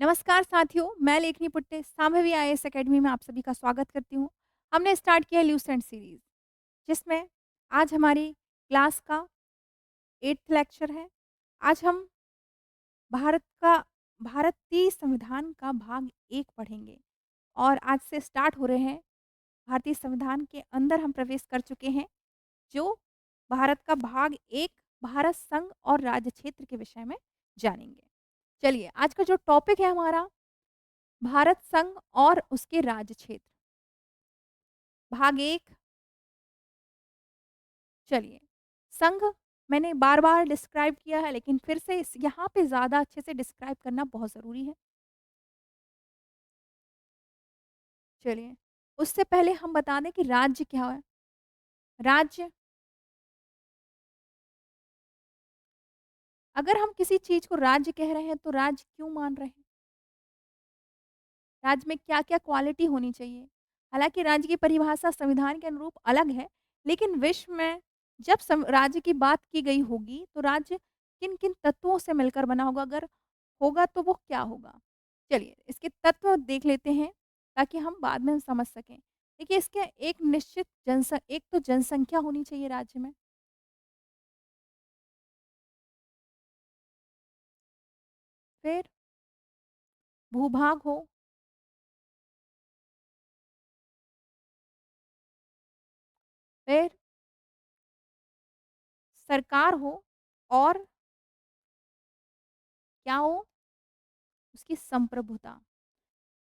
नमस्कार साथियों, मैं लेखनी पुट्टे सांभवी आईएएस एकेडमी में आप सभी का स्वागत करती हूँ। हमने स्टार्ट किया ल्यूसेंट सीरीज़, जिसमें आज हमारी क्लास का 8th लेक्चर है। आज हम भारत का भारतीय संविधान का भाग 1 पढ़ेंगे और आज से स्टार्ट हो रहे हैं। भारतीय संविधान के अंदर हम प्रवेश कर चुके हैं, जो भारत का भाग 1 भारत संघ और राज्य क्षेत्र के विषय में जानेंगे। चलिए, आज का जो टॉपिक है हमारा भारत संघ और उसके राज्य क्षेत्र, भाग 1। चलिए, संघ मैंने बार-बार डिस्क्राइब किया है, लेकिन फिर से इस यहाँ पे ज़्यादा अच्छे से डिस्क्राइब करना बहुत ज़रूरी है। चलिए, उससे पहले हम बता दें कि राज्य क्या है? राज्य, अगर हम किसी चीज़ को राज्य कह रहे हैं, तो राज्य क्यों मान रहे हैं? राज्य में क्या-क्या क्वालिटी होनी चाहिए? हालाँकि राज्य की परिभाषा संविधान के अनुरूप अलग है, लेकिन विश्व में जब राज्य की बात की गई होगी, तो राज्य किन-किन तत्वों से मिलकर बना होगा? अगर होगा तो वो क्या होगा? चलिए, इसके तत्व देख लेते हैं, ताकि हम बाद में समझ सकें। देखिए, इसके एक निश्चित एक तो जनसंख्या होनी चाहिए राज्य में, फिर भूभाग हो, फिर सरकार हो और क्या हो? उसकी संप्रभुता।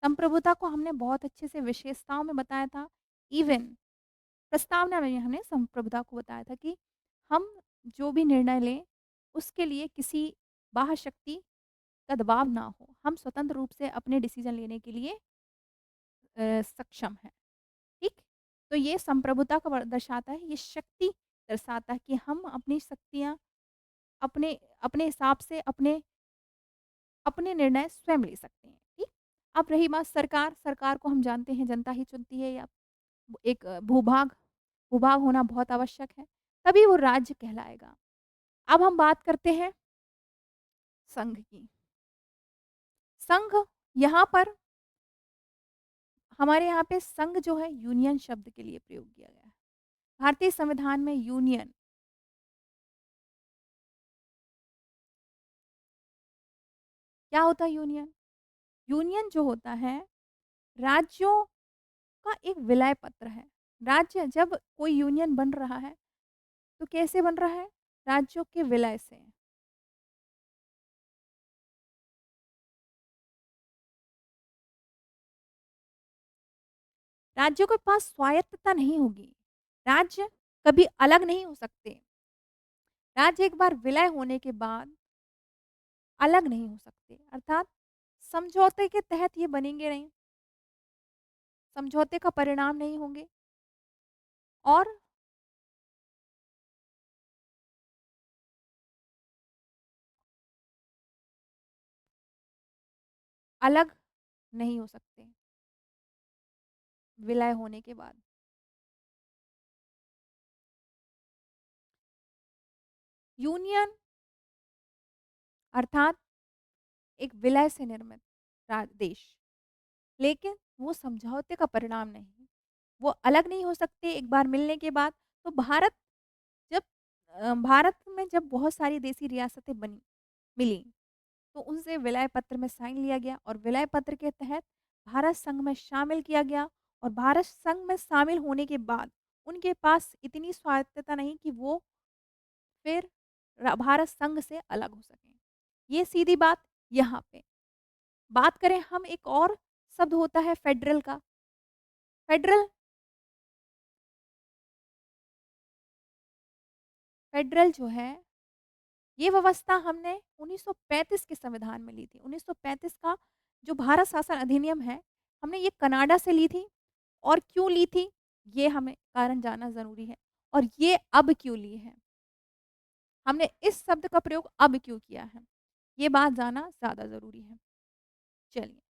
संप्रभुता को हमने बहुत अच्छे से विशेषताओं में बताया था। इवन प्रस्तावना में हमने संप्रभुता को बताया था कि हम जो भी निर्णय लें, उसके लिए किसी बाह्य शक्ति का दबाव ना हो। हम स्वतंत्र रूप से अपने डिसीज़न लेने के लिए सक्षम हैं। ठीक? तो ये संप्रभुता को दर्शाता है, ये शक्ति दर्शाता है कि हम अपनी शक्तियाँ अपने अपने हिसाब से अपने अपने निर्णय स्वयं ले सकते हैं। ठीक? अब रही बात सरकार, सरकार को हम जानते हैं जनता ही चुनती है, या एक भूभाग भूभाग होना बहुत आवश्यक है, तभी वो राज्य कहलाएगा। अब हम बात करते हैं संघ की। संघ, यहाँ पर हमारे यहाँ पे संघ जो है यूनियन शब्द के लिए प्रयोग किया गया है। भारतीय संविधान में यूनियन, क्या होता है यूनियन? यूनियन जो होता है, राज्यों का एक विलय पत्र है। राज्य जब कोई यूनियन बन रहा है, तो कैसे बन रहा है? राज्यों के विलय से। राज्यों के पास स्वायत्तता नहीं होगी। राज्य कभी अलग नहीं हो सकते। राज्य एक बार विलय होने के बाद अलग नहीं हो सकते। अर्थात समझौते के तहत ये बनेंगे नहीं, समझौते का परिणाम नहीं होंगे और अलग नहीं हो सकते विलय होने के बाद। यूनियन अर्थात एक विलय से निर्मित देश, लेकिन वो समझौते का परिणाम नहीं। वो अलग नहीं हो सकते एक बार मिलने के बाद। तो जब भारत में जब बहुत सारी देसी रियासतें बनी मिली, तो उनसे विलय पत्र में साइन लिया गया और विलय पत्र के तहत भारत संघ में शामिल किया गया। और भारत संघ में शामिल होने के बाद उनके पास इतनी स्वायत्तता नहीं कि वो फिर भारत संघ से अलग हो सकें। ये सीधी बात यहाँ पे। बात करें हम, एक और शब्द होता है फेडरल का। फेडरल फेडरल जो है, ये व्यवस्था हमने 1935 के संविधान में ली थी। 1935 का जो भारत शासन अधिनियम है, हमने ये कनाडा से ली थी। और क्यों ली थी, ये हमें कारण जानना ज़रूरी है। और ये अब क्यों ली है? हमने इस शब्द का प्रयोग अब क्यों किया है? ये बात जानना ज़्यादा ज़रूरी है। चलिए,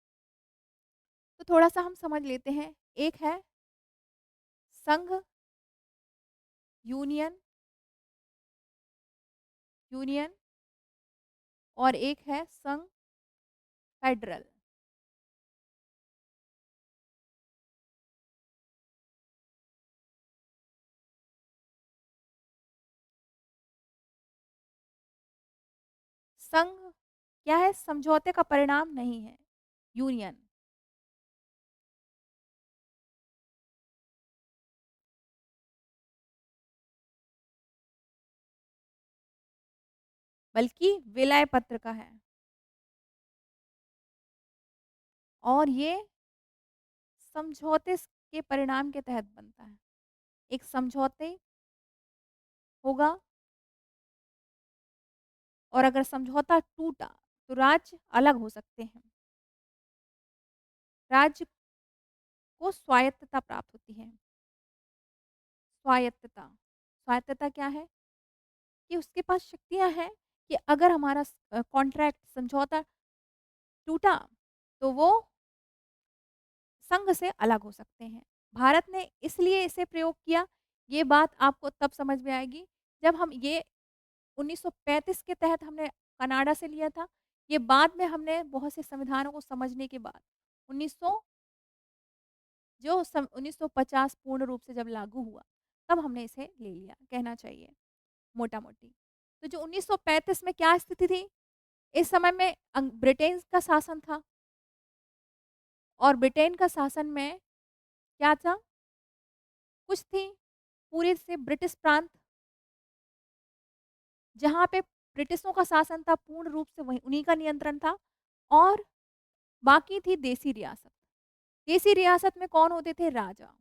तो थोड़ा-सा हम समझ लेते हैं। एक है संघ, यूनियन यूनियन और एक है संघ फेडरल। संघ क्या है? समझौते का परिणाम नहीं है, यूनियन। बल्कि विलय पत्र का है और ये समझौते के परिणाम के तहत बनता है। एक समझौते होगा और अगर समझौता टूटा तो राज्य अलग हो सकते हैं। राज्य को स्वायत्तता प्राप्त होती है। स्वायत्तता, स्वायत्तता क्या है? कि उसके पास शक्तियाँ हैं कि अगर हमारा कॉन्ट्रैक्ट समझौता टूटा तो वो संघ से अलग हो सकते हैं। भारत ने इसलिए इसे प्रयोग किया, ये बात आपको तब समझ में आएगी जब हम ये 1935 के तहत हमने कनाडा से लिया था। ये बाद में हमने बहुत से संविधानों को समझने के बाद 1900 जो 1950 पूर्ण रूप से जब लागू हुआ, तब हमने इसे ले लिया, कहना चाहिए मोटा-मोटी। तो जो 1935 में क्या स्थिति थी? इस समय में ब्रिटेन का शासन था और ब्रिटेन का शासन में क्या था? कुछ थी पूरे से ब्रिटिश प्रांत, जहाँ पे ब्रिटिशों का शासन था पूर्ण रूप से वही उन्हीं का नियंत्रण था और बाकी थी देसी रियासत। देसी रियासत में कौन होते थे? राजा।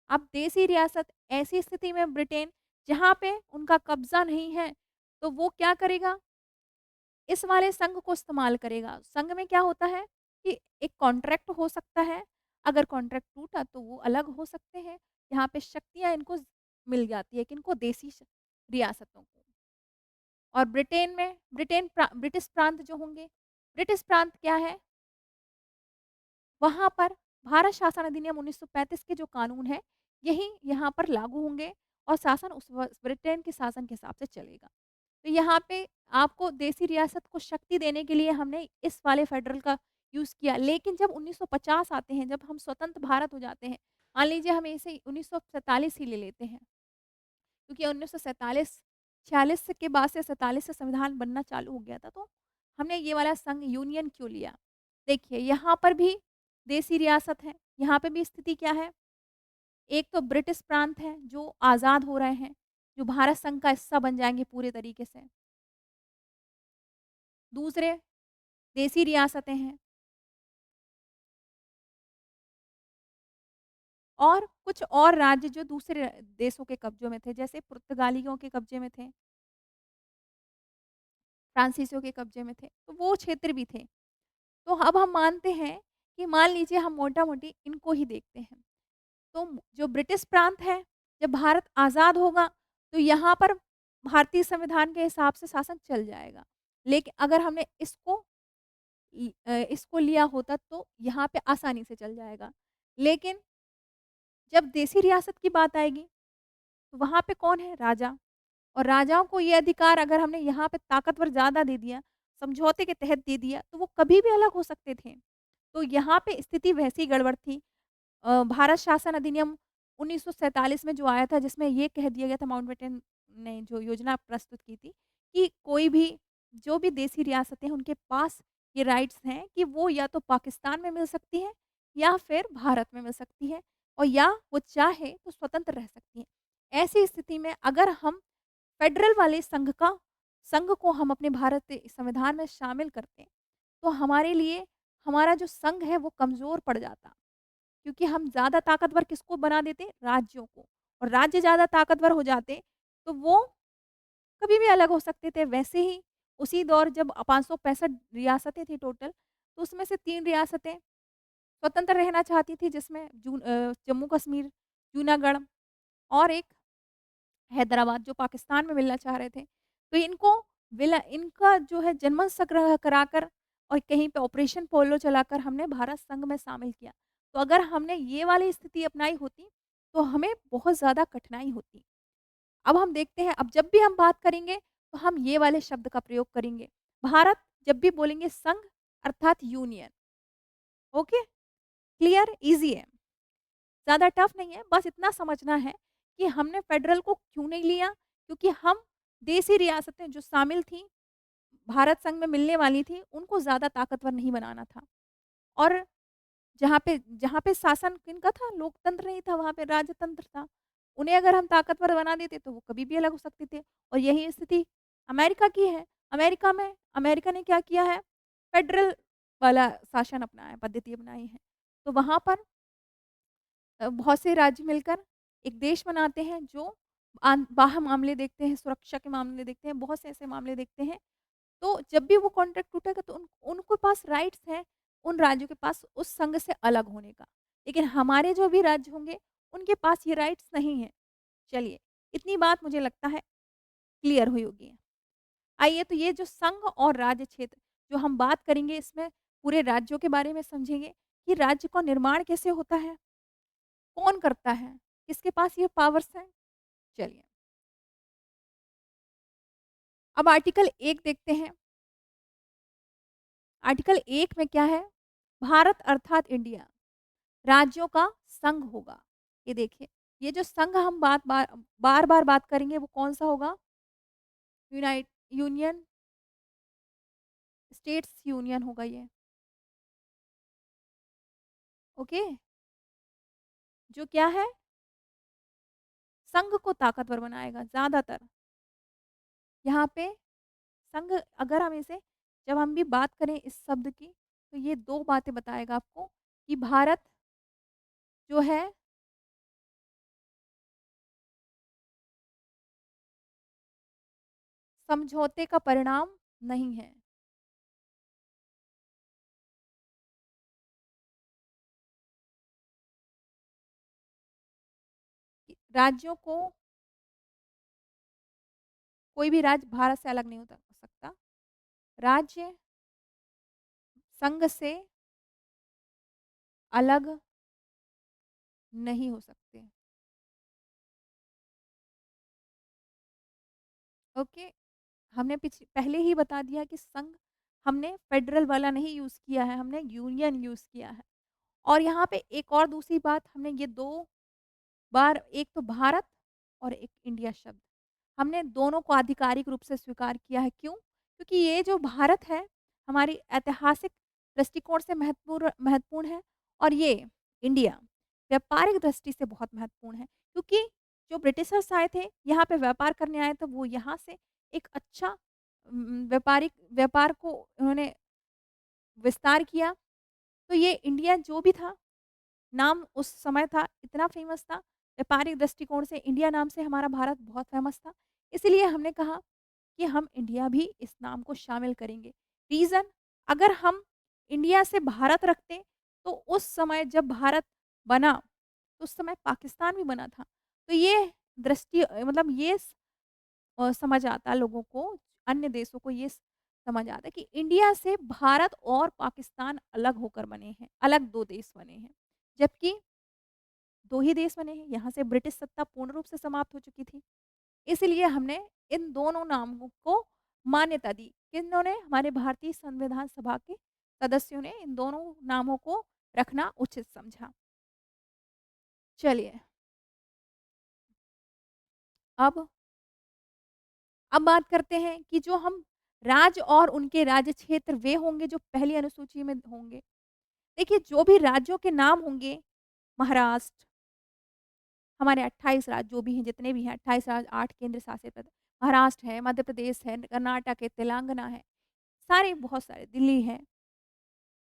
अब देसी रियासत ऐसी स्थिति में ब्रिटेन जहाँ पे उनका कब्जा नहीं है, तो वो क्या करेगा? इस वाले संघ को इस्तेमाल करेगा। संघ में क्या होता है कि एक कॉन्ट्रैक्ट हो सकता है, अगर कॉन्ट्रैक्ट टूटा तो वो अलग हो सकते हैं। यहाँ पे शक्तियाँ इनको मिल जाती है किनको? देसी रियासतों को। और ब्रिटेन में ब्रिटिश प्रांत जो होंगे, ब्रिटिश प्रांत क्या है? वहाँ पर भारत शासन अधिनियम 1935 के जो कानून हैं, यही यहाँ पर लागू होंगे और शासन उस ब्रिटेन के शासन के हिसाब से चलेगा। तो यहाँ पे आपको देसी रियासत को शक्ति देने के लिए हमने इस वाले फेडरल का यूज़ किया। लेकिन जब 1950 आते हैं, जब हम स्वतंत्र भारत हो जाते हैं, मान लीजिए हम इसे 1947 ही ले लेते हैं, क्योंकि 1947 46 के बाद से 47 से संविधान बनना चालू हो गया था, तो हमने ये वाला संघ यूनियन क्यों लिया? देखिए, यहाँ पर भी देसी रियासत है, यहाँ पे भी स्थिति क्या है? एक तो ब्रिटिश प्रांत हैं, जो आज़ाद हो रहे हैं, जो भारत संघ का हिस्सा बन जाएँगे पूरे तरीके से। दूसरे देसी रियासतें हैं और कुछ और राज्य जो दूसरे देशों के कब्ज़ों में थे, जैसे पुर्तगालियों के कब्ज़े में थे, फ्रांसीसियों के कब्ज़े में थे, तो वो क्षेत्र भी थे। तो अब हम मानते हैं कि मान लीजिए हम मोटा-मोटी इनको ही देखते हैं। तो जो ब्रिटिश प्रांत है, जब भारत आज़ाद होगा, तो यहाँ पर भारतीय संविधान के हिसाब से शासन चल जाएगा। लेकिन अगर हमने इसको लिया होता तो यहाँ पे आसानी से चल जाएगा। लेकिन जब देसी रियासत की बात आएगी, तो वहाँ पे कौन है? राजा। और राजाओं को ये अधिकार अगर हमने यहाँ पे ताकतवर ज़्यादा दे दिया, समझौते के तहत दे दिया, तो वो कभी भी अलग हो सकते थे। तो यहाँ पे स्थिति वैसी गड़बड़ थी। भारत शासन अधिनियम 1947 में जो आया था, जिसमें ये कह दिया गया था, माउंटबेटन ने जो योजना प्रस्तुत की थी कि कोई भी जो भी देसी रियासतें हैं उनके पास ये राइट्स हैं कि वो या तो पाकिस्तान में मिल सकती है या फिर भारत में मिल सकती है और या वो चाहे तो स्वतंत्र रह सकती है। ऐसी स्थिति में अगर हम फेडरल वाले संघ को हम अपने भारत के संविधान में शामिल करते, तो हमारे लिए हमारा जो संघ है वो कमज़ोर पड़ जाता। क्योंकि हम ज़्यादा ताकतवर किसको बना देते? राज्यों को। और राज्य ज़्यादा ताकतवर हो जाते, तो वो कभी भी अलग हो सकते थे। वैसे ही उसी दौर जब 565 रियासतें थी टोटल, तो उसमें से 3 रियासतें स्वतंत्र रहना चाहती थी, जिसमें जम्मू-कश्मीर, जूनागढ़ और एक हैदराबाद जो पाकिस्तान में मिलना चाह रहे थे। तो इनका जो है जनमत संग्रह कराकर और कहीं पे ऑपरेशन पोलो चलाकर हमने भारत संघ में शामिल किया। तो अगर हमने ये वाली स्थिति अपनाई होती, तो हमें बहुत ज़्यादा कठिनाई होती। अब हम देखते हैं, अब जब भी हम बात करेंगे, तो हम ये वाले शब्द का प्रयोग करेंगे। भारत जब भी बोलेंगे संघ अर्थात यूनियन। ओके? क्लियर? ईज़ी है। ज़्यादा टफ नहीं है, बस इतना समझना है कि हमने फेडरल को क्यों नहीं लिया? क्योंकि हम देसी रियासतें जो शामिल थीं, भारत संघ में मिलने वाली थी, उनको ज़्यादा ताकतवर नहीं बनाना था। और जहाँ पे शासन किनका था, लोकतंत्र नहीं था, वहाँ पे राजतंत्र था। उन्हें अगर हम ताकतवर बना देते तो वो कभी भी अलग हो सकते थे। और यही स्थिति अमेरिका की है। अमेरिका ने क्या किया है, फेडरल वाला शासन अपनाया, पद्धति अपनाई है। तो वहाँ पर बहुत से राज्य मिलकर एक देश बनाते हैं जो बाह्य मामले देखते हैं, सुरक्षा के मामले देखते हैं, बहुत से ऐसे मामले देखते हैं। तो जब भी वो कॉन्ट्रैक्ट टूटेगा तो उनके पास राइट्स हैं, उन राज्यों के पास उस संघ से अलग होने का। लेकिन हमारे जो भी राज्य होंगे, उनके पास ये राइट्स नहीं हैं। चलिए, इतनी बात मुझे लगता है क्लियर हुई होगी। आइए तो ये जो संघ और राज्य क्षेत्र जो हम बात करेंगे, इसमें पूरे राज्यों के बारे में समझेंगे कि राज्य का निर्माण कैसे होता है, कौन करता है, किसके पास ये पावर्स हैं। चलिए, अब आर्टिकल 1 देखते हैं। आर्टिकल 1 में क्या है, भारत अर्थात इंडिया राज्यों का संघ होगा। ये देखिए, ये जो संघ हम बार-बार बात करेंगे वो कौन-सा होगा? यूनियन स्टेट्स यूनियन होगा ये। ओके? जो क्या है? संघ को ताकतवर बनाएगा ज़्यादातर। यहाँ पे संघ, अगर हम इसे जब हम भी बात करें इस शब्द की, तो ये 2 बातें बताएगा आपको कि भारत जो है समझौते का परिणाम नहीं है। कि राज्यों को, कोई भी राज्य भारत से अलग नहीं होता हो सकता। राज्य संघ से अलग नहीं हो सकते। ओके? हमने पहले ही बता दिया कि संघ हमने फेडरल वाला नहीं यूज़ किया है, हमने यूनियन यूज़ किया है। और यहाँ पे एक और दूसरी बात, हमने ये 2 बार, एक तो भारत और एक इंडिया शब्द, हमने दोनों को आधिकारिक रूप से स्वीकार किया है। क्यों? क्योंकि ये जो भारत है, हमारी ऐतिहासिक दृष्टिकोण से महत्वपूर्ण है, और ये इंडिया व्यापारिक दृष्टि से बहुत महत्वपूर्ण है। क्योंकि जो ब्रिटिशर्स आए थे, यहाँ पे व्यापार करने आए, तो वो यहाँ से एक अच्छा व्यापार को उन्होंने विस्तार किया। तो ये इंडिया जो भी था, नाम उस समय था, इतना फ़ेमस था, व्यापारिक दृष्टिकोण से इंडिया नाम से हमारा भारत बहुत फ़ेमस था। इसीलिए हमने कहा कि हम इंडिया भी इस नाम को शामिल करेंगे। रीज़न, अगर हम इंडिया से भारत रखते, तो उस समय जब भारत बना, तो उस समय पाकिस्तान भी बना था। तो ये मतलब ये समझ आता लोगों को, अन्य देशों को ये समझ आता है कि इंडिया से भारत और पाकिस्तान अलग होकर बने हैं, अलग 2 देश बने हैं। जबकि 2 ही देश बने हैं, यहाँ से ब्रिटिश सत्ता पूर्ण रूप से समाप्त हो चुकी थी। इसलिए हमने इन दोनों नामों को मान्यता दी। किन्होंने? हमारे भारतीय संविधान सभा के सदस्यों ने इन दोनों नामों को रखना उचित समझा। चलिए, अब बात करते हैं कि जो हम राज्य और उनके राज्य क्षेत्र वे होंगे जो पहली अनुसूची में होंगे। देखिए, जो भी राज्यों के नाम होंगे, महाराष्ट्र, हमारे 28 राज्य जो भी हैं, जितने भी हैं 28 राज्य, 8 केंद्र शासित प्रदेश, महाराष्ट्र है, मध्य प्रदेश है, कर्नाटक है, तेलंगाना है, सारे बहुत सारे, दिल्ली है,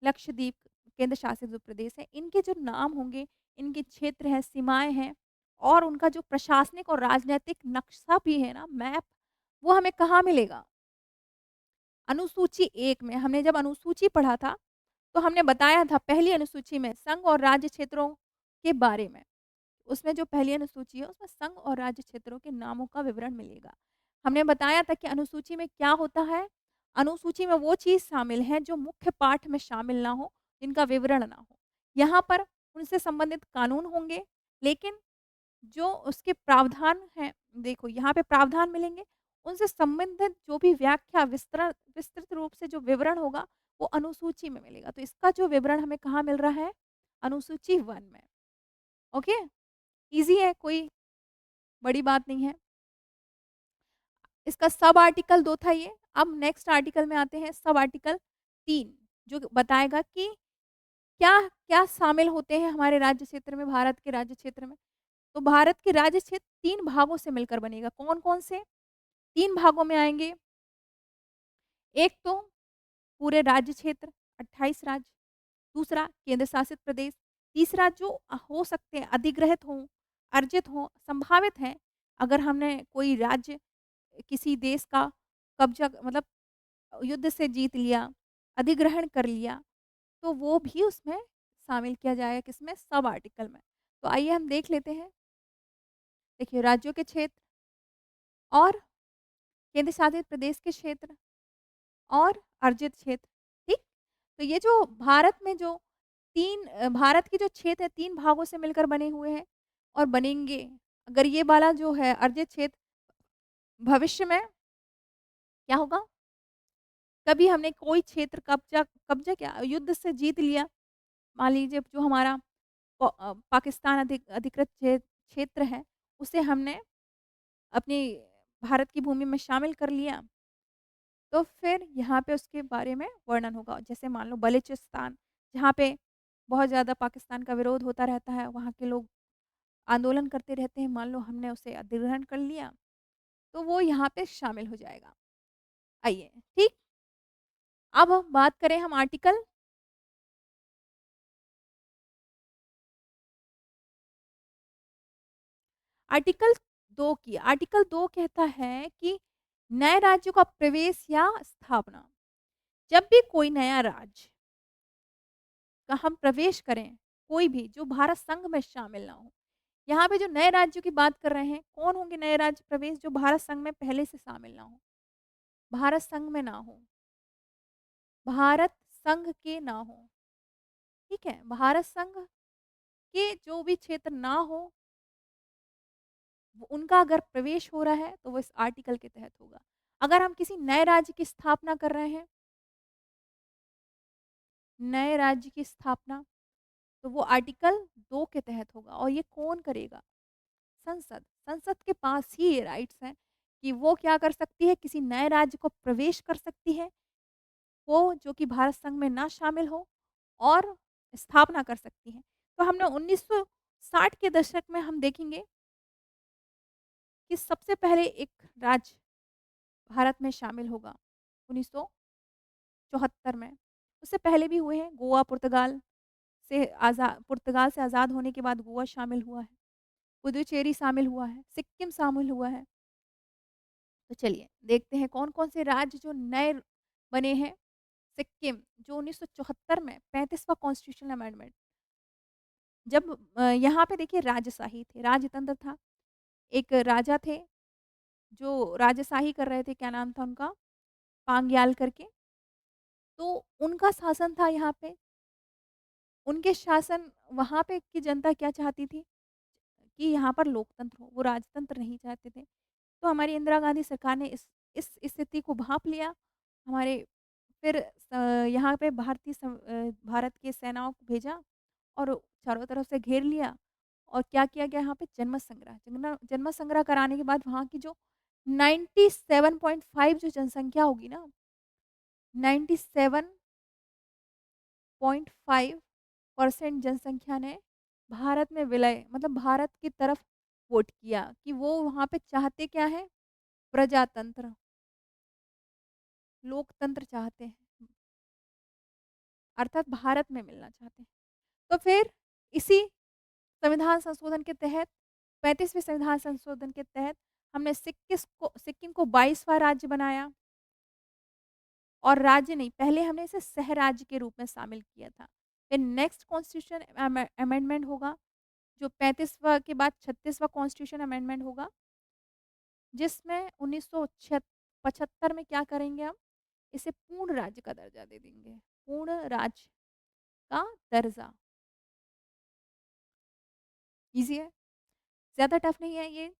लक्षद्वीप केंद्र शासित जो प्रदेश है, इनके जो नाम होंगे, इनके क्षेत्र हैं, सीमाएँ हैं, और उनका जो प्रशासनिक और राजनैतिक नक्शा भी है ना, मैप, वो हमें कहाँ मिलेगा? अनुसूची 1 में। हमने जब अनुसूची पढ़ा था, तो हमने बताया था पहली अनुसूची में संघ और राज्य क्षेत्रों के बारे में। उसमें जो पहली अनुसूची है, उसमें संघ और राज्य क्षेत्रों के नामों का विवरण मिलेगा। हमने बताया था कि अनुसूची में क्या होता है? अनुसूची में वो चीज़ शामिल है जो मुख्य पाठ में शामिल ना हो, जिनका विवरण ना हो। यहाँ पर उनसे संबंधित कानून होंगे, लेकिन जो उसके प्रावधान हैं, देखो यहाँ पे प्रावधान मिलेंगे, उनसे संबंधित जो भी व्याख्या विस्तृत रूप से जो विवरण होगा, वो अनुसूची में मिलेगा। तो इसका जो विवरण हमें कहाँ मिल रहा है? अनुसूची 1 में। ओके? ईज़ी है, कोई बड़ी बात नहीं है। इसका सब आर्टिकल 2 था ये। अब नेक्स्ट आर्टिकल में आते हैं, सब आर्टिकल 3 जो बताएगा कि क्या-क्या शामिल होते हैं हमारे राज्य क्षेत्र में, भारत के राज्य क्षेत्र में। तो भारत के राज्य क्षेत्र 3 भागों से मिलकर बनेगा। कौन-कौन से? 3 भागों में आएँगे। एक तो पूरे राज्य क्षेत्र 28 राज्य, दूसरा केंद्र शासित प्रदेश, तीसरा जो हो सकते हैं अधिग्रहित हों, अर्जित हों, संभावित हैं, अगर हमने कोई राज्य किसी देश का कब्ज़ा मतलब युद्ध से जीत लिया, अधिग्रहण कर लिया, तो वो भी उसमें शामिल किया जाएगा किसमें? सब आर्टिकल में। तो आइए हम देख लेते हैं। देखिए राज्यों के क्षेत्र और केंद्र शासित प्रदेश के क्षेत्र और अर्जित क्षेत्र, ठीक? तो ये जो भारत में जो भारत के जो क्षेत्र है 3 भागों से मिलकर बने हुए हैं और बनेंगे। अगर ये वाला जो है अर्जित क्षेत्र भविष्य में क्या होगा? कभी हमने कोई क्षेत्र कब्ज़ा कब्ज़ा क्या युद्ध से जीत लिया, मान लीजिए जो हमारा पाकिस्तान अधिकृत क्षेत्र है, उसे हमने अपनी भारत की भूमि में शामिल कर लिया, तो फिर यहाँ पे उसके बारे में वर्णन होगा। जैसे मान लो बलूचिस्तान, जहाँ पे बहुत ज़्यादा पाकिस्तान का विरोध होता रहता है, वहाँ के लोग आंदोलन करते रहते हैं, मान लो हमने उसे अधिग्रहण कर लिया, तो वो यहाँ पे शामिल हो जाएगा। आइए, ठीक? अब बात करें हम आर्टिकल 2 की। आर्टिकल 2 कहता है कि नए राज्यों का प्रवेश या स्थापना। जब भी कोई नया राज्य का हम प्रवेश करें, कोई भी जो भारत संघ में शामिल ना हो। यहाँ पे जो नए राज्यों की बात कर रहे हैं, कौन होंगे नए राज्य प्रवेश जो भारत संघ में पहले से शामिल ना हो, भारत संघ में ना हो, भारत संघ के ना हो, ठीक है? भारत संघ के जो भी क्षेत्र ना हो, उनका अगर प्रवेश हो रहा है, तो वो इस आर्टिकल के तहत होगा। अगर हम किसी नए राज्य की स्थापना कर रहे हैं, नए राज्य की स्थापना, तो वो आर्टिकल 2 के तहत होगा और ये कौन करेगा? संसद। संसद के पास ही ये राइट्स हैं कि वो क्या कर सकती है, किसी नए राज्य को प्रवेश कर सकती है, वो जो कि भारत संघ में ना शामिल हो और स्थापना कर सकती है। तो हमने 1960 के दशक में हम देखेंगे कि सबसे पहले एक राज्य भारत में शामिल होगा 1974 में। उससे पहले भी हुए हैं, गोवा पुर्तगाल से आज़ाद होने के बाद गोवा शामिल हुआ है, पुदुचेरी शामिल हुआ है, सिक्किम शामिल हुआ है। तो चलिए देखते हैं कौन-कौन से राज्य जो नए बने हैं। सिक्किम जो 1974 में 35वां कॉन्स्टिट्यूशनल अमेंडमेंट, जब यहाँ पे देखिए राजशाही थे, राजतंत्र था। एक राजा थे जो राजशाही कर रहे थे, क्या नाम था उनका? पांग्याल करके। तो उनका शासन था यहाँ पे। उनके शासन वहाँ पे की जनता क्या चाहती थी कि यहाँ पर लोकतंत्र हो, वो राजतंत्र नहीं चाहते थे। तो हमारी इंदिरा गांधी सरकार ने इस स्थिति को भाँप लिया। हमारे फिर यहाँ पे भारत की सेनाओं को भेजा और चारों तरफ से घेर लिया और क्या किया गया यहाँ पे जन्म संग्रह कराने के बाद वहाँ की जो 97.5 जो जनसंख्या होगी ना, 97.5% जनसंख्या ने भारत में विलय मतलब भारत की तरफ वोट किया कि वो वहाँ पे चाहते क्या है? प्रजातंत्र, लोकतंत्र चाहते हैं, अर्थात भारत में मिलना चाहते हैं। तो फिर इसी संविधान संशोधन के तहत 35वें संविधान संशोधन के तहत हमने सिक्किम को 22वां राज्य बनाया और राज्य नहीं, पहले हमने इसे सह राज्य के रूप में शामिल किया था। फिर नेक्स्ट कॉन्स्टिट्यूशन अमेंडमेंट होगा, जो 35वां के बाद 36वां कॉन्स्टिट्यूशन अमेंडमेंट होगा, जिसमें 1975 में क्या करेंगे हम? इसे पूर्ण राज्य का दर्जा दे देंगे। पूर्ण राज्य का दर्जा। ईज़ी है, ज़्यादा टफ नहीं है ये,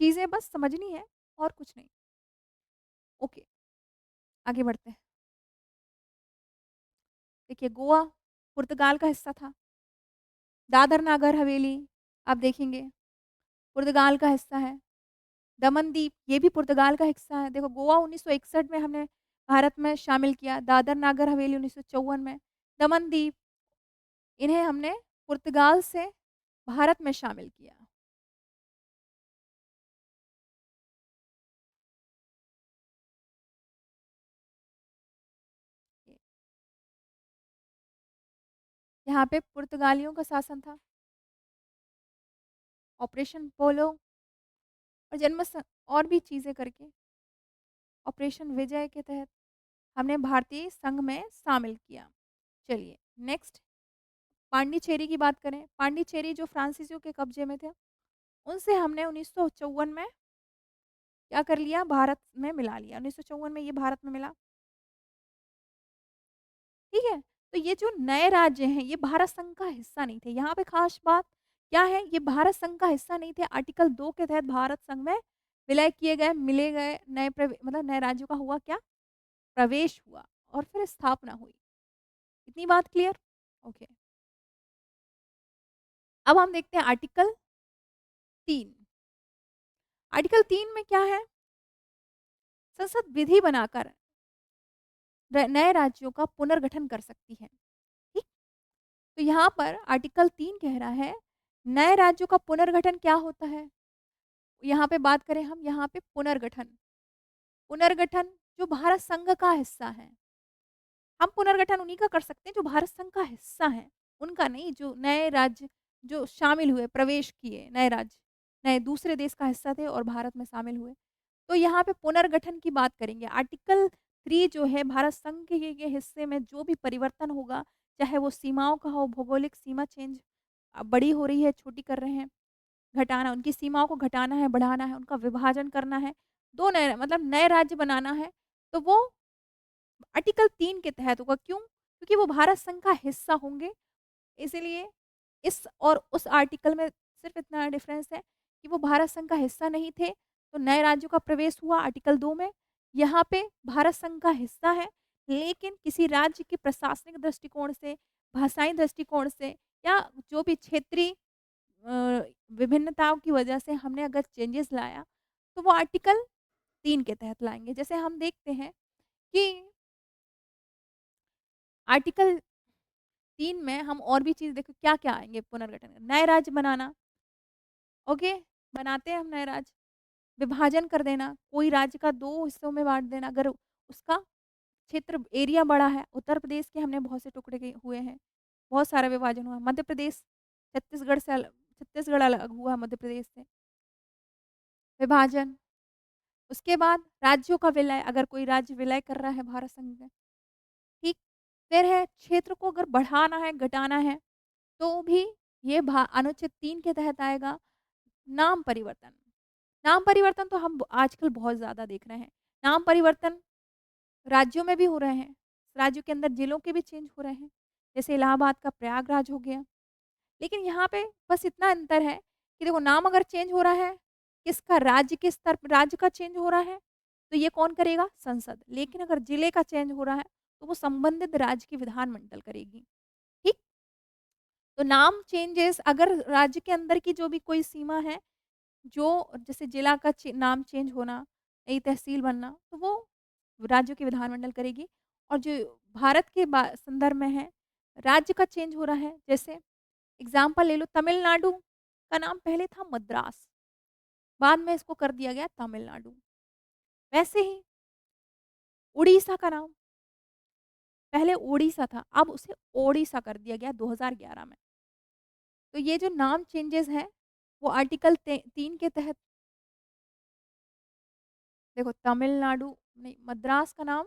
चीज़ें बस समझनी है और कुछ नहीं। ओके, आगे बढ़ते हैं। देखिए गोवा पुर्तगाल का हिस्सा था। दादर नागर हवेली आप देखेंगे पुर्तगाल का हिस्सा है। दमन-दीप ये भी पुर्तगाल का हिस्सा है। देखो गोवा 1961 में हमने भारत में शामिल किया, दादर-नागर हवेली 1954 में, दमन-दीप इन्हें हमने पुर्तगाल से भारत में शामिल किया। ये यहाँ पे पुर्तगालियों का शासन था, ऑपरेशन पोलो और और भी चीज़ें करके ऑपरेशन विजय के तहत हमने भारतीय संघ में शामिल किया। चलिए नेक्स्ट पांडिचेरी की बात करें, पांडिचेरी जो फ्रांसीसियों के कब्जे में थे, उनसे हमने 1954 में क्या कर लिया भारत में मिला लिया, 1954 में ये भारत में मिला, ठीक है? तो ये जो नए राज्य हैं, ये भारत संघ का हिस्सा नहीं थे। यहाँ पे खास बात क्या है, ये भारत संघ का हिस्सा नहीं थे। आर्टिकल 2 के तहत भारत संघ में विलय किए गए, मिले गए मतलब नए राज्यों का हुआ क्या? प्रवेश हुआ और फिर स्थापना हुई। इतनी बात क्लियर? ओके। अब हम देखते हैं आर्टिकल 3। आर्टिकल 3 में क्या है? संसद विधि बनाकर नए राज्यों का पुनर्गठन कर सकती है। ठीक? तो यहाँ पर आर्टिकल 3 कह रहा है, नए राज्यों का पुनर्गठन क्या होता है? यहाँ पे बात करें हम यहाँ पे पुनर्गठन। पुनर्गठन जो भारत संघ का हिस्सा है। हम पुनर्गठन उन्हीं का कर सकते हैं जो भारत संघ का हिस्सा है, उनका नहीं जो नए राज्य जो शामिल हुए, प्रवेश किए नए राज्य, नए दूसरे देश का हिस्सा थे और भारत में शामिल हुए। तो यहाँ पे पुनर्गठन की बात करेंगे। आर्टिकल 3 जो है भारत संघ के ये हिस्से में जो भी परिवर्तन होगा, चाहे वो सीमाओं का हो, भौगोलिक सीमा चेंज बड़ी हो रही है, छोटी कर रहे हैं, घटाना उनकी सीमाओं को घटाना है, बढ़ाना है, उनका विभाजन करना है, 2 नए मतलब नए राज्य बनाना है, तो वो आर्टिकल 3 के तहत होगा। क्यों? क्योंकि वो भारत संघ का हिस्सा होंगे, इसीलिए इस और उस आर्टिकल में सिर्फ़ इतना डिफ़रेंस है कि वो भारत संघ का हिस्सा नहीं थे, तो नए राज्यों का प्रवेश हुआ आर्टिकल 2 में। यहाँ पे भारत संघ का हिस्सा है, लेकिन किसी राज्य के प्रशासनिक दृष्टिकोण से, भाषाई दृष्टिकोण से या जो भी क्षेत्रीय विभिन्नताओं की वजह से हमने अगर चेंजेस लाया, तो वो आर्टिकल 3 के तहत लाएँगे। जैसे हम देखते हैं कि आर्टिकल 3 में हम और भी चीज़ देखो क्या-क्या आएँगे पुनर्गठन में, नए राज्य बनाना, ओके? बनाते हैं हम नए राज्य, विभाजन कर देना, कोई राज्य का 2 हिस्सों में बाँट देना, अगर उसका क्षेत्र एरिया बड़ा है, उत्तर प्रदेश के हमने बहुत से टुकड़े हुए हैं, बहुत सारा विभाजन हुआ, मध्य प्रदेश छत्तीसगढ़ अलग हुआ मध्य प्रदेश से, विभाजन। उसके बाद राज्यों का विलय, अगर कोई राज्य विलय कर रहा है भारत संघ में, ठीक? फिर है क्षेत्र को अगर बढ़ाना है, घटाना है, तो भी ये अनुच्छेद 3 के तहत आएगा। नाम परिवर्तन, नाम परिवर्तन तो हम आजकल बहुत ज़्यादा देख रहे हैं। नाम परिवर्तन राज्यों में भी हो रहे हैं, राज्यों के अंदर जिलों के भी चेंज हो रहे हैं, जैसे इलाहाबाद का प्रयागराज हो गया। लेकिन यहाँ पे बस इतना अंतर है कि देखो नाम अगर चेंज हो रहा है, किसका राज्य के स्तर पर राज्य का चेंज हो रहा है, तो ये कौन करेगा? संसद। लेकिन अगर जिले का चेंज हो रहा है, तो वो संबंधित राज्य की विधानमंडल करेगी। ठीक? तो नाम चेंजेस अगर राज्य के अंदर की जो भी कोई सीमा है, जो जैसे जिला का नाम चेंज होना, नई तहसील बनना, तो वो राज्यों की विधानमंडल करेगी। और जो भारत के संदर्भ में है, राज्य का चेंज हो रहा है, जैसे एग्ज़ाम्पल ले लो तमिलनाडु का नाम पहले था मद्रास, बाद में इसको कर दिया गया तमिलनाडु। वैसे ही उड़ीसा का नाम पहले ओडिशा था, अब उसे ओडिशा कर दिया गया 2011 में। तो ये जो नाम चेंजेज़ हैं, वो आर्टिकल 3 के तहत देखो तमिलनाडु नहीं मद्रास का नाम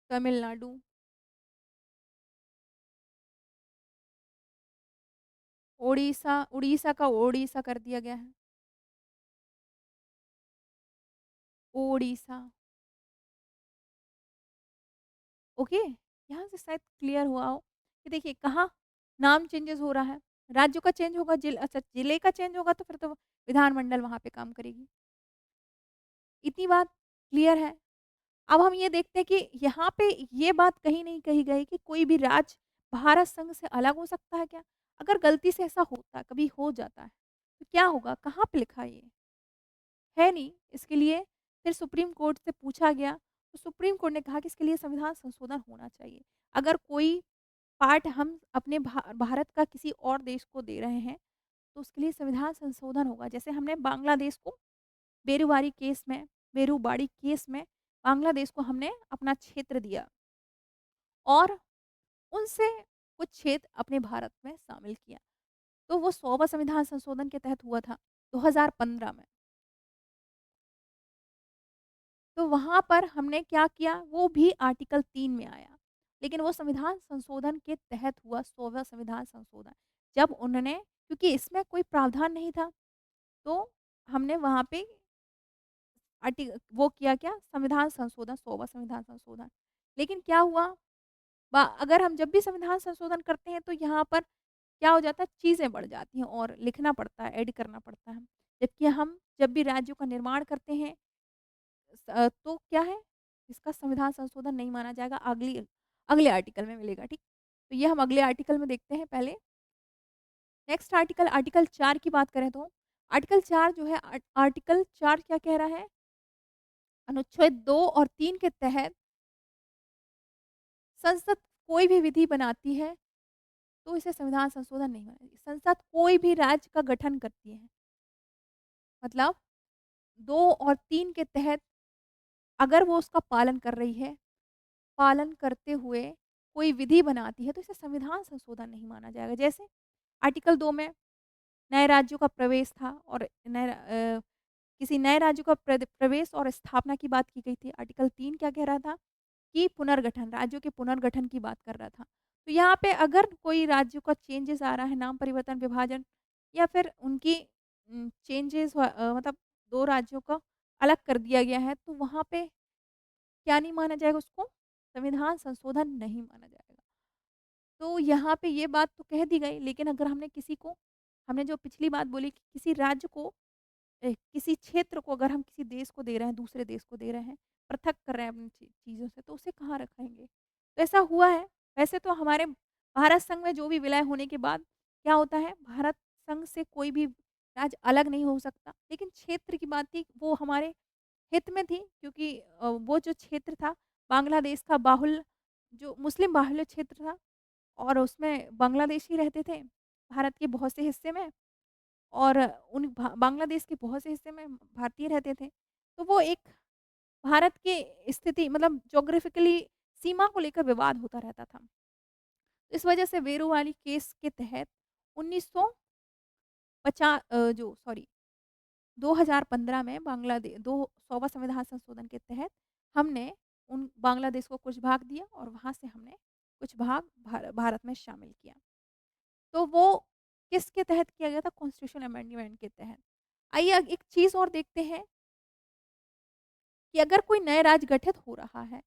तमिलनाडु, उड़ीसा का ओडिशा कर दिया गया है, ओडिशा, ओके? यहाँ से शायद क्लियर हुआ हो कि देखिए कहाँ नाम चेंजेज़ हो रहा है, राज्यों का चेंज होगा अच्छा जिले का चेंज होगा तो फिर तो विधानमंडल वहाँ पे काम करेगी। इतनी बात क्लियर है। अब हम ये देखते हैं कि यहाँ पे ये बात कहीं नहीं कही गई कि कोई भी राज्य भारत संघ से अलग हो सकता है क्या? अगर गलती से ऐसा होता है, कभी हो जाता है, तो क्या होगा? कहाँ पे लिखा है ये? है नहीं, इसके लिए फिर सुप्रीम कोर्ट से पूछा गया, तो सुप्रीम कोर्ट ने कहा कि इसके लिए संविधान संशोधन होना चाहिए। अगर कोई पार्ट हम अपने भारत का किसी और देश को दे रहे हैं, तो उसके लिए संविधान संशोधन होगा। जैसे हमने बांग्लादेश को बेरुवारी केस में बेरुबाड़ी केस में बांग्लादेश को हमने अपना क्षेत्र दिया और उनसे कुछ क्षेत्र अपने भारत में शामिल किया। तो वो 100वां संविधान संशोधन के तहत हुआ था 2015 में। तो वहाँ पर हमने क्या किया, वो भी आर्टिकल 3 में आया। लेकिन वो संविधान संशोधन के तहत हुआ 100वां संविधान संशोधन। जब उन्होंने, क्योंकि इसमें कोई प्रावधान नहीं था, तो हमने वहाँ पे वो किया क्या, संविधान संशोधन, 100वां संविधान संशोधन। लेकिन क्या हुआ, अगर हम जब भी संविधान संशोधन करते हैं तो यहाँ पर क्या हो जाता है, चीज़ें बढ़ जाती हैं और लिखना पड़ता है, ऐड करना पड़ता है। जबकि हम जब भी राज्यों का निर्माण करते हैं तो क्या है, इसका संविधान संशोधन नहीं माना जाएगा, अगले आर्टिकल में मिलेगा, ठीक। तो ये हम अगले आर्टिकल में देखते हैं पहले। नेक्स्ट आर्टिकल, आर्टिकल 4 की बात करें तो आर्टिकल 4 जो है, आर्टिकल 4 क्या कह रहा है, अनुच्छेद 2 और 3 के तहत संसद कोई भी विधि बनाती है तो इसे संविधान संशोधन नहीं माना जाएगा। संसद कोई भी राज्य का गठन करती है, मतलब 2 और 3 के तहत अगर वो उसका पालन कर रही है, पालन करते हुए कोई विधि बनाती है तो इसे संविधान संशोधन नहीं माना जाएगा। जैसे आर्टिकल 2 में नए राज्यों का प्रवेश था और किसी नए राज्य का प्रवेश और स्थापना की बात की गई थी। आर्टिकल 3 क्या कह रहा था कि पुनर्गठन, राज्यों के पुनर्गठन की बात कर रहा था। तो यहाँ पे अगर कोई राज्यों का चेंजेस आ रहा है, नाम परिवर्तन, विभाजन या फिर उनकी चेंजेस मतलब 2 राज्यों का अलग कर दिया गया है, तो वहाँ पे क्या नहीं माना जाएगा उसको? संविधान संशोधन नहीं माना जाएगा। तो यहाँ पे ये बात तो कह दी गई, लेकिन अगर हमने जो पिछली बात बोली कि किसी राज्य को किसी क्षेत्र को अगर हम किसी देश को दे रहे हैं, दूसरे देश को दे रहे हैं, पृथक कर रहे हैं अपनी चीज़ों से, तो उसे कहाँ रखेंगे? तो ऐसा हुआ है। वैसे तो हमारे भारत संघ में जो भी विलय होने के बाद क्या होता है, भारत संघ से कोई भी राज्य अलग नहीं हो सकता। लेकिन क्षेत्र की बात थी, वो हमारे हित में थी, क्योंकि वो जो क्षेत्र था, बांग्लादेश था, जो मुस्लिम बाहुल्य क्षेत्र था और उसमें बांग्लादेशी रहते थे, भारत के बहुत से हिस्से में। और उन बांग्लादेश के बहुत से हिस्से में भारतीय रहते थे। तो वो एक भारत की स्थिति, मतलब ज्योग्राफिकली सीमा को लेकर विवाद होता रहता था। इस वजह से वेरुवाली केस के तहत 2015 में 100वां संविधान संशोधन के तहत हमने उन बांग्लादेश को कुछ भाग दिया और वहाँ से हमने कुछ भाग भारत में शामिल किया। तो वो किसके तहत किया गया था? कॉन्स्टिट्यूशन अमेंडमेंट के तहत। आइए एक चीज़ और देखते हैं कि अगर कोई नया राज्य गठित हो रहा है,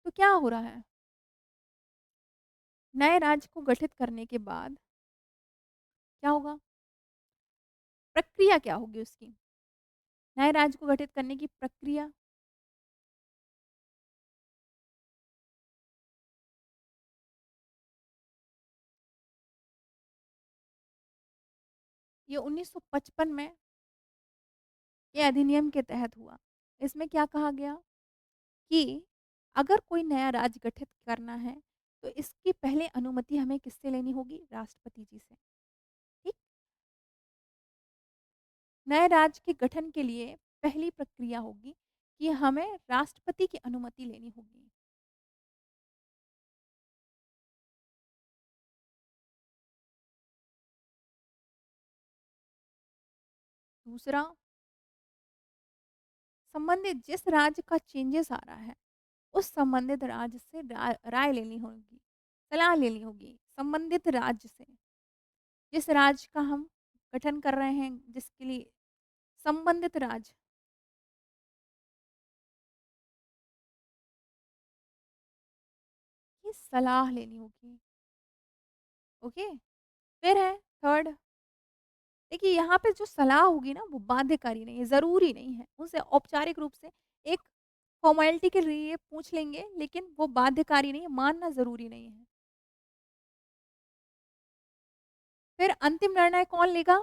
तो क्या हो रहा है? नए राज्य को गठित करने के बाद क्या होगा? प्रक्रिया क्या होगी उसकी? नए राज्य को गठित करने की प्रक्रिया, ये 1955 में ये अधिनियम के तहत हुआ। इसमें क्या कहा गया कि अगर कोई नया राज्य गठित करना है, तो इसकी पहले अनुमति हमें किससे लेनी होगी? राष्ट्रपति जी से। ठीक? नए राज्य के गठन के लिए पहली प्रक्रिया होगी कि हमें राष्ट्रपति की अनुमति लेनी होगी। दूसरा, संबंधित जिस राज्य का चेंजेस आ रहा है, उस संबंधित राज्य से राय लेनी होगी, सलाह लेनी होगी, संबंधित राज्य से। जिस राज्य का हम गठन कर रहे हैं, जिसके लिए संबंधित राज्य की सलाह लेनी होगी। ओके? फिर है थर्ड, देखिए यहाँ पे जो सलाह होगी ना, वो बाध्यकारी नहीं है, ज़रूरी नहीं है। उनसे औपचारिक रूप से एक फ़ॉर्मेलिटी के लिए पूछ लेंगे, लेकिन वो बाध्यकारी नहीं है, मानना ज़रूरी नहीं है। फिर अंतिम निर्णय कौन लेगा?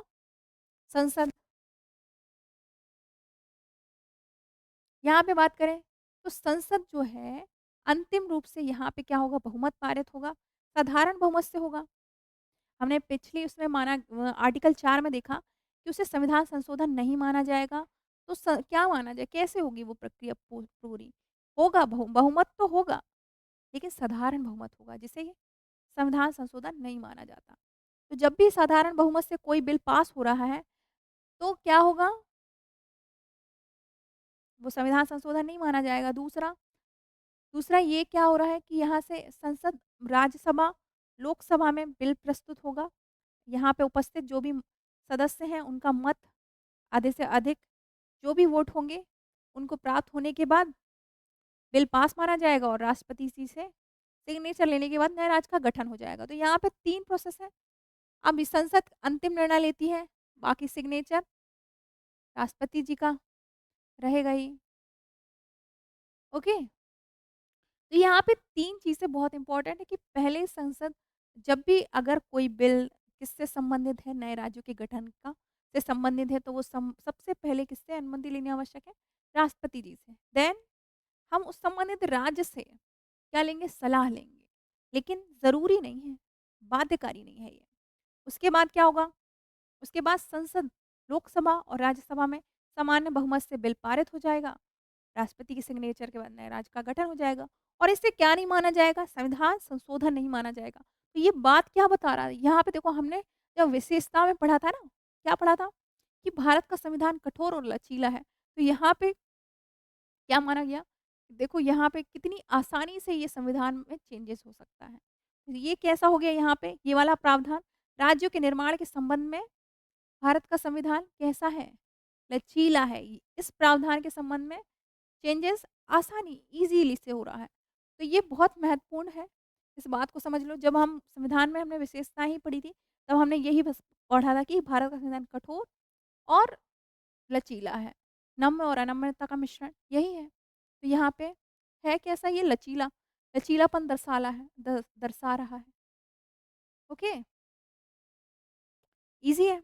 संसद। यहाँ पे बात करें तो संसद जो है अंतिम रूप से यहाँ पे क्या होगा, बहुमत पारित होगा, साधारण बहुमत से होगा। हमने पिछली उसमें माना आर्टिकल 4 में देखा कि उसे संविधान संशोधन नहीं माना जाएगा, तो क्या माना जाए, कैसे होगी वो प्रक्रिया पूरी? होगा बहुमत तो होगा, लेकिन साधारण बहुमत होगा, जिसे ये संविधान संशोधन नहीं माना जाता। तो जब भी साधारण बहुमत से कोई बिल पास हो रहा है, तो क्या होगा, वो संविधान संशोधन नहीं माना जाएगा। दूसरा दूसरा ये क्या हो रहा है कि यहाँ से संसद, राज्यसभा, लोकसभा में बिल प्रस्तुत होगा। यहाँ पे उपस्थित जो भी सदस्य हैं, उनका मत आधे से अधिक जो भी वोट होंगे, उनको प्राप्त होने के बाद बिल पास माना जाएगा और राष्ट्रपति जी से सिग्नेचर लेने के बाद नए राज्य का गठन हो जाएगा। तो यहाँ पे 3 प्रोसेस है। अब ये संसद अंतिम निर्णय लेती है, बाकी सिग्नेचर राष्ट्रपति जी का रहेगा ही। ओके? तो यहाँ पे 3 चीज़ें बहुत इम्पोर्टेंट है कि पहले संसद, जब भी अगर कोई बिल किससे संबंधित है, नए राज्यों के गठन का से संबंधित है, तो वो सबसे पहले किससे अनुमति लेनी आवश्यक है? राष्ट्रपति जी से। देन हम उस संबंधित राज्य से क्या लेंगे? सलाह लेंगे। लेकिन ज़रूरी नहीं है, बाध्यकारी नहीं है ये। उसके बाद क्या होगा? उसके बाद संसद, लोकसभा और राज्यसभा में सामान्य बहुमत से बिल पारित हो जाएगा। राष्ट्रपति के सिग्नेचर के बाद नए राज्य का गठन हो जाएगा और इसे क्या नहीं माना जाएगा? संविधान संशोधन नहीं माना जाएगा। तो ये बात क्या बता रहा है? यहाँ पे देखो, हमने जब विशेषता में पढ़ा था ना, क्या पढ़ा था? कि भारत का संविधान कठोर और लचीला है। तो यहाँ पे क्या माना गया? देखो यहाँ पे कितनी आसानी से ये संविधान में चेंजेस हो सकता है। ये कैसा हो गया यहाँ पे? ये वाला प्रावधान राज्यों के निर्माण के संबंध में भारत का संविधान कैसा है? लचीला है। इस प्रावधान के संबंध में चेंजेस आसानी, ईज़िली से हो रहा है। तो ये बहुत महत्वपूर्ण है, इस बात को समझ लो। जब हम संविधान में हमने विशेषताएँ ही पढ़ी थी, तब हमने यही बस पढ़ा था कि भारत का संविधान कठोर और लचीला है। नम्र और अनम्रता का मिश्रण यही है। तो यहाँ पे है कैसा ये लचीला, लचीलापन दर्शा रहा है। ओके, ईज़ी है।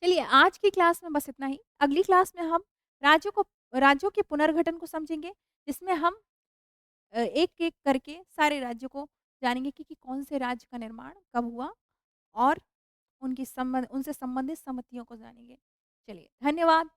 चलिए आज की क्लास में बस इतना ही। अगली क्लास में हम राज्यों को राज्यों के पुनर्गठन को समझेंगे, जिसमें हम एक-एक करके सारे राज्यों को जानेंगे कि कौन से राज्य का निर्माण कब हुआ और उनकी संबंध उनसे संबंधित सम्मतियों को जानेंगे। चलिए, धन्यवाद।